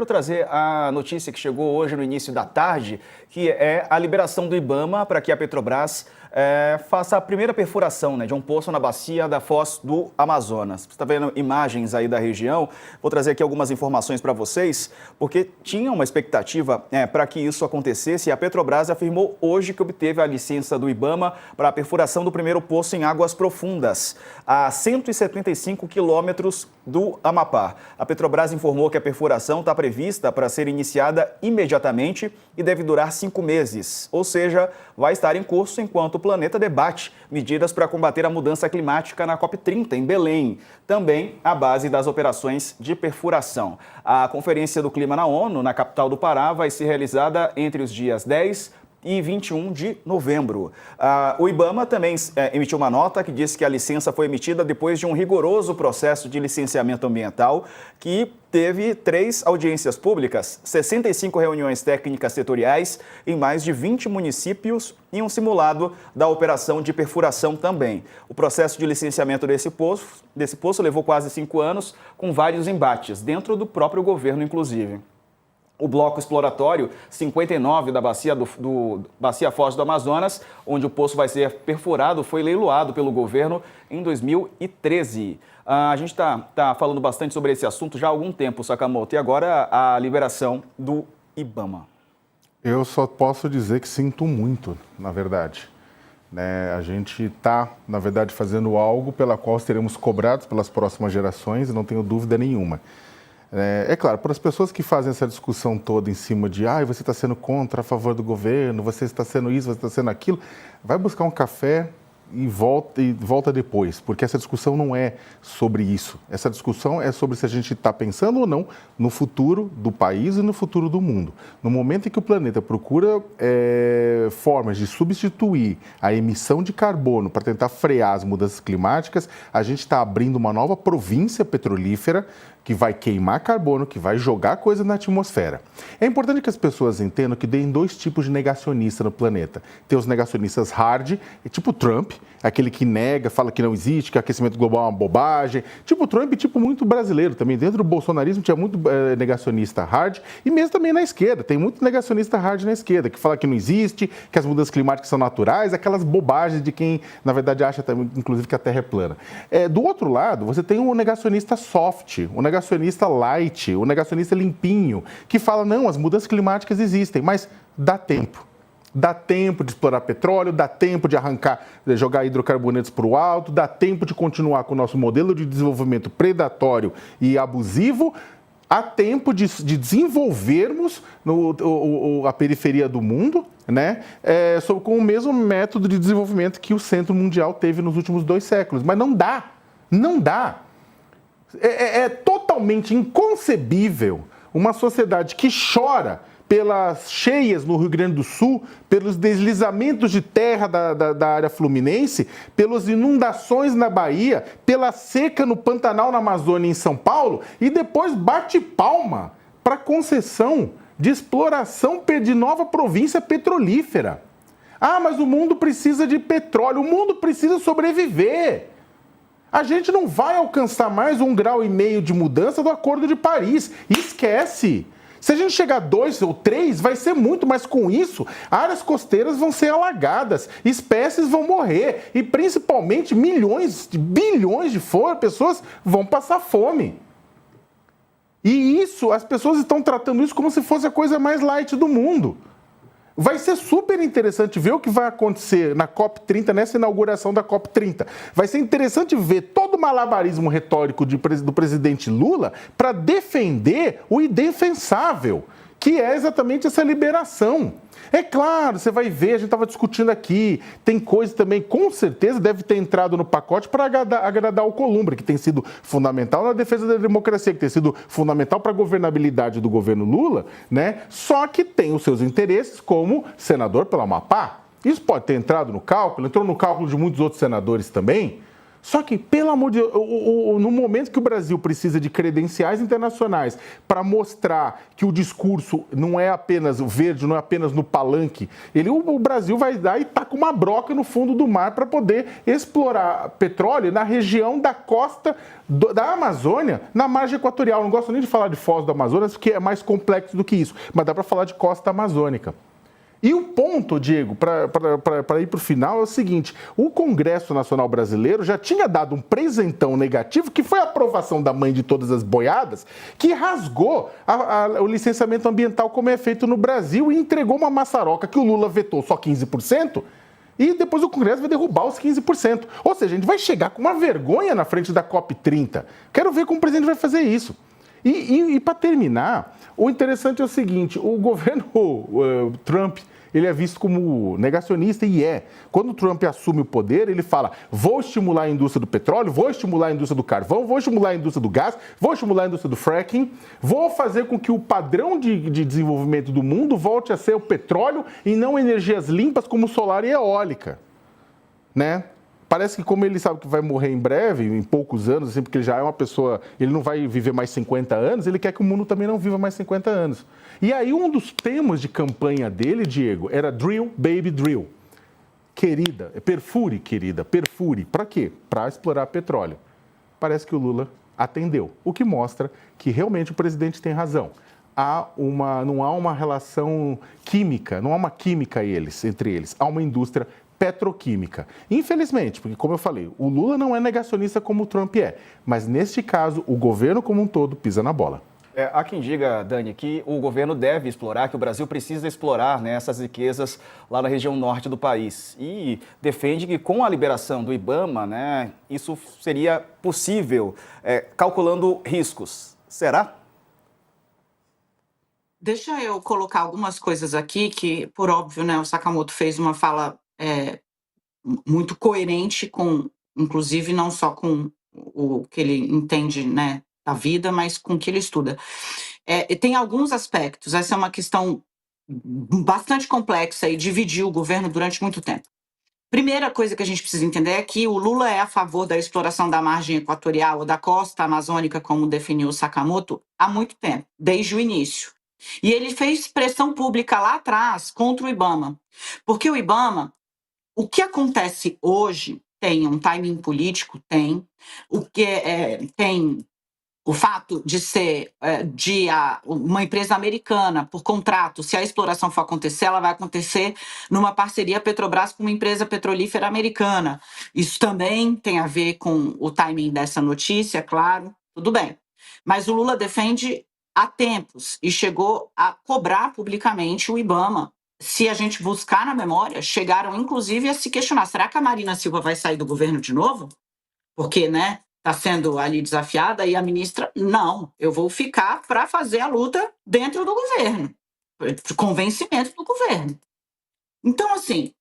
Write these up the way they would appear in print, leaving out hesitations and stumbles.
Quero trazer a notícia que chegou hoje no início da tarde, que é a liberação do IBAMA para que a Petrobras faça a primeira perfuração de um poço na bacia da Foz do Amazonas. Você está vendo imagens aí da região? Vou trazer aqui algumas informações para vocês, porque tinha uma expectativa para que isso acontecesse e a Petrobras afirmou hoje que obteve a licença do IBAMA para a perfuração do primeiro poço em águas profundas, a 175 quilômetros do Amapá. A Petrobras informou que a perfuração está prevista para ser iniciada imediatamente e deve durar 5 meses, ou seja, vai estar em curso enquanto o planeta debate medidas para combater a mudança climática na COP30 em Belém, também a base das operações de perfuração. A Conferência do Clima na ONU, na capital do Pará, vai ser realizada entre os dias 10 e 21 de novembro. O IBAMA também emitiu uma nota que diz que a licença foi emitida depois de um rigoroso processo de licenciamento ambiental que teve 3 audiências públicas, 65 reuniões técnicas setoriais em mais de 20 municípios e um simulado da operação de perfuração também. O processo de licenciamento desse poço levou quase 5 anos, com vários embates, dentro do próprio governo, inclusive. O bloco exploratório 59 da Bacia Foz do Amazonas, onde o poço vai ser perfurado, foi leiloado pelo governo em 2013. A gente está falando bastante sobre esse assunto já há algum tempo, Sakamoto, e agora a liberação do IBAMA. Eu só posso dizer que sinto muito, na verdade. A gente está, na verdade, fazendo algo pela qual seremos cobrados pelas próximas gerações, e não tenho dúvida nenhuma. É claro, para as pessoas que fazem essa discussão toda em cima de você está sendo contra, a favor do governo, você está sendo isso, você está sendo aquilo, vai buscar um café e volta depois, porque essa discussão não é sobre isso. Essa discussão é sobre se a gente está pensando ou não no futuro do país e no futuro do mundo. No momento em que o planeta procura formas de substituir a emissão de carbono para tentar frear as mudanças climáticas, a gente está abrindo uma nova província petrolífera que vai queimar carbono, que vai jogar coisa na atmosfera. É importante que as pessoas entendam que tem 2 tipos de negacionista no planeta. Tem os negacionistas hard, tipo Trump, aquele que nega, fala que não existe, que aquecimento global é uma bobagem. Tipo Trump, tipo muito brasileiro também. Dentro do bolsonarismo tinha muito negacionista hard e mesmo também na esquerda. Tem muito negacionista hard na esquerda, que fala que não existe, que as mudanças climáticas são naturais, aquelas bobagens de quem, na verdade, acha, inclusive, que a Terra é plana. Do outro lado, você tem um negacionista soft, um negacionista light, um negacionista limpinho, que fala, não, as mudanças climáticas existem, mas dá tempo. Dá tempo de explorar petróleo, dá tempo de jogar hidrocarbonetos para o alto, dá tempo de continuar com o nosso modelo de desenvolvimento predatório e abusivo, há tempo de desenvolvermos a periferia do mundo, com o mesmo método de desenvolvimento que o Centro Mundial teve nos últimos 2 séculos. Mas não dá, não dá. É totalmente inconcebível uma sociedade que chora pelas cheias no Rio Grande do Sul, pelos deslizamentos de terra da área fluminense, pelas inundações na Bahia, pela seca no Pantanal, na Amazônia e em São Paulo, e depois bate palma para a concessão de exploração de nova província petrolífera. Mas o mundo precisa de petróleo, o mundo precisa sobreviver. A gente não vai alcançar mais 1,5 grau de mudança do Acordo de Paris. Esquece! Se a gente chegar a 2 ou 3, vai ser muito, mas com isso, áreas costeiras vão ser alagadas, espécies vão morrer e, principalmente, bilhões de pessoas vão passar fome. E isso, as pessoas estão tratando isso como se fosse a coisa mais light do mundo. Vai ser super interessante ver o que vai acontecer na COP30, nessa inauguração da COP30. Vai ser interessante ver todo o malabarismo retórico do presidente Lula para defender o indefensável, que é exatamente essa liberação. É claro, você vai ver, a gente estava discutindo aqui, tem coisa também, com certeza, deve ter entrado no pacote para agradar o Columbre, que tem sido fundamental na defesa da democracia, que tem sido fundamental para a governabilidade do governo Lula, Só que tem os seus interesses como senador pelo Amapá. Isso pode ter entrado no cálculo, entrou no cálculo de muitos outros senadores também. Só que, pelo amor de Deus, no momento que o Brasil precisa de credenciais internacionais para mostrar que o discurso não é apenas o verde, não é apenas no palanque, o Brasil vai dar e tá com uma broca no fundo do mar para poder explorar petróleo na região da costa da Amazônia, na margem equatorial. Não gosto nem de falar de Foz do Amazonas, porque é mais complexo do que isso, mas dá para falar de costa amazônica. E o ponto, Diego, para ir para o final, é o seguinte: o Congresso Nacional Brasileiro já tinha dado um presentão negativo, que foi a aprovação da mãe de todas as boiadas, que rasgou o licenciamento ambiental como é feito no Brasil e entregou uma maçaroca que o Lula vetou só 15%, e depois o Congresso vai derrubar os 15%. Ou seja, a gente vai chegar com uma vergonha na frente da COP30. Quero ver como o presidente vai fazer isso. E para terminar, o interessante é o seguinte: o governo Trump, ele é visto como negacionista e é. Quando o Trump assume o poder, ele fala: vou estimular a indústria do petróleo, vou estimular a indústria do carvão, vou estimular a indústria do gás, vou estimular a indústria do fracking, vou fazer com que o padrão de desenvolvimento do mundo volte a ser o petróleo e não energias limpas como solar e eólica, né? Parece que, como ele sabe que vai morrer em breve, em poucos anos, assim, porque ele já é uma pessoa, ele não vai viver mais 50 anos, ele quer que o mundo também não viva mais 50 anos. E aí um dos temas de campanha dele, Diego, era Drill, Baby, Drill. Querida, perfure, querida, perfure. Para quê? Para explorar petróleo. Parece que o Lula atendeu, o que mostra que realmente o presidente tem razão. Não há uma relação química, não há uma química entre eles, há uma indústria petroquímica. Infelizmente, porque, como eu falei, o Lula não é negacionista como o Trump é, mas neste caso, o governo como um todo pisa na bola. Há quem diga, Dani, que o governo deve explorar, que o Brasil precisa explorar, né, essas riquezas lá na região norte do país. E defende que com a liberação do IBAMA, né, isso seria possível, calculando riscos. Será? Deixa eu colocar algumas coisas aqui que, por óbvio, né, o Sakamoto fez uma fala muito coerente com, inclusive, não só com o que ele entende, né, da vida, mas com o que ele estuda. E tem alguns aspectos, essa é uma questão bastante complexa e dividiu o governo durante muito tempo. Primeira coisa que a gente precisa entender é que o Lula é a favor da exploração da margem equatorial ou da costa amazônica, como definiu o Sakamoto, há muito tempo, desde o início. E ele fez pressão pública lá atrás contra o IBAMA, porque o IBAMA, o que acontece hoje, tem um timing político, tem o fato de ser uma empresa americana, por contrato, se a exploração for acontecer, ela vai acontecer numa parceria Petrobras com uma empresa petrolífera americana. Isso também tem a ver com o timing dessa notícia, claro, tudo bem. Mas o Lula defende há tempos e chegou a cobrar publicamente o IBAMA. Se a gente buscar na memória, chegaram inclusive a se questionar: será que a Marina Silva vai sair do governo de novo? Porque, né, está sendo ali desafiada, e a ministra: não, eu vou ficar para fazer a luta dentro do governo, de convencimento do governo. Então, assim,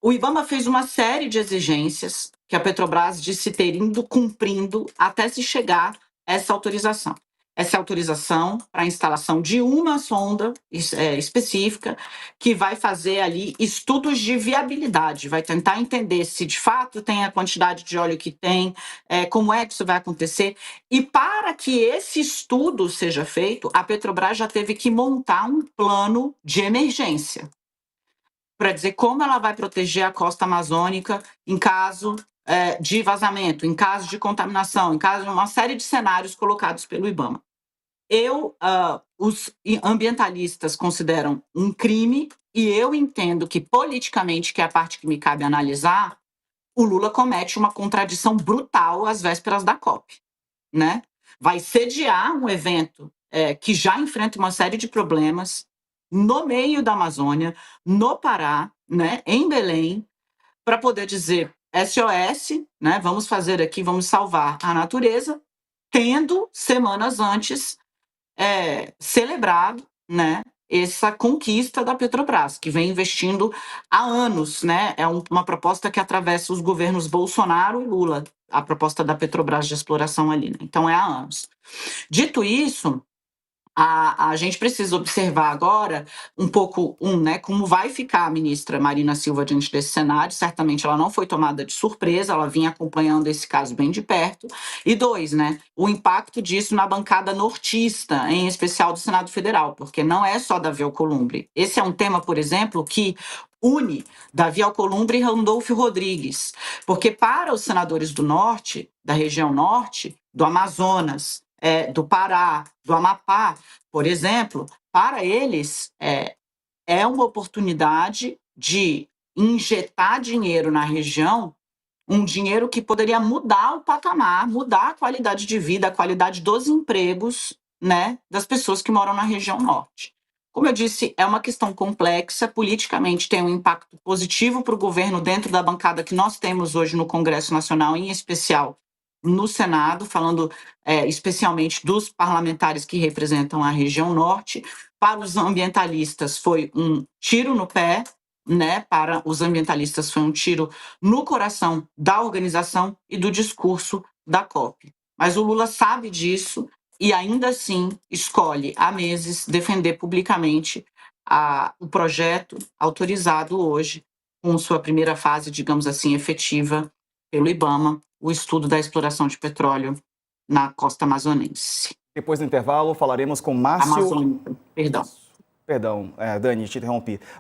o IBAMA fez uma série de exigências que a Petrobras disse ter ido cumprindo até se chegar a essa autorização. Essa autorização para a instalação de uma sonda específica que vai fazer ali estudos de viabilidade, vai tentar entender se de fato tem a quantidade de óleo que tem, como é que isso vai acontecer. E para que esse estudo seja feito, a Petrobras já teve que montar um plano de emergência para dizer como ela vai proteger a costa amazônica em caso de vazamento, em caso de contaminação, em caso de uma série de cenários colocados pelo IBAMA. Os ambientalistas consideram um crime, e eu entendo que politicamente, que é a parte que me cabe analisar, o Lula comete uma contradição brutal às vésperas da COP, né? Vai sediar um evento que já enfrenta uma série de problemas no meio da Amazônia, no Pará, né, em Belém, para poder dizer SOS, né, vamos fazer aqui, vamos salvar a natureza, tendo semanas antes celebrado, né, essa conquista da Petrobras, que vem investindo há anos, né? É uma proposta que atravessa os governos Bolsonaro e Lula, a proposta da Petrobras de exploração ali, né? Então é há anos. Dito isso, A gente precisa observar agora um pouco, né, como vai ficar a ministra Marina Silva diante desse cenário. Certamente ela não foi tomada de surpresa, ela vinha acompanhando esse caso bem de perto. E dois, né, o impacto disso na bancada nortista, em especial do Senado Federal, porque não é só Davi Alcolumbre. Esse é um tema, por exemplo, que une Davi Alcolumbre e Randolfo Rodrigues, porque para os senadores do norte, da região norte, do Amazonas, do Pará, do Amapá, por exemplo, para eles é uma oportunidade de injetar dinheiro na região, um dinheiro que poderia mudar o patamar, mudar a qualidade de vida, a qualidade dos empregos, né, das pessoas que moram na região norte. Como eu disse, é uma questão complexa, politicamente tem um impacto positivo para o governo dentro da bancada que nós temos hoje no Congresso Nacional, em especial no Senado, falando especialmente dos parlamentares que representam a região norte. Para os ambientalistas foi um tiro no pé, né? Para os ambientalistas foi um tiro no coração da organização e do discurso da COP. Mas o Lula sabe disso e ainda assim escolhe há meses defender publicamente o projeto autorizado hoje, com sua primeira fase, digamos assim, efetiva pelo IBAMA, o estudo da exploração de petróleo na costa amazonense. Depois do intervalo, falaremos com Márcio... Amazônica, perdão. Perdão, Dani, te interrompi.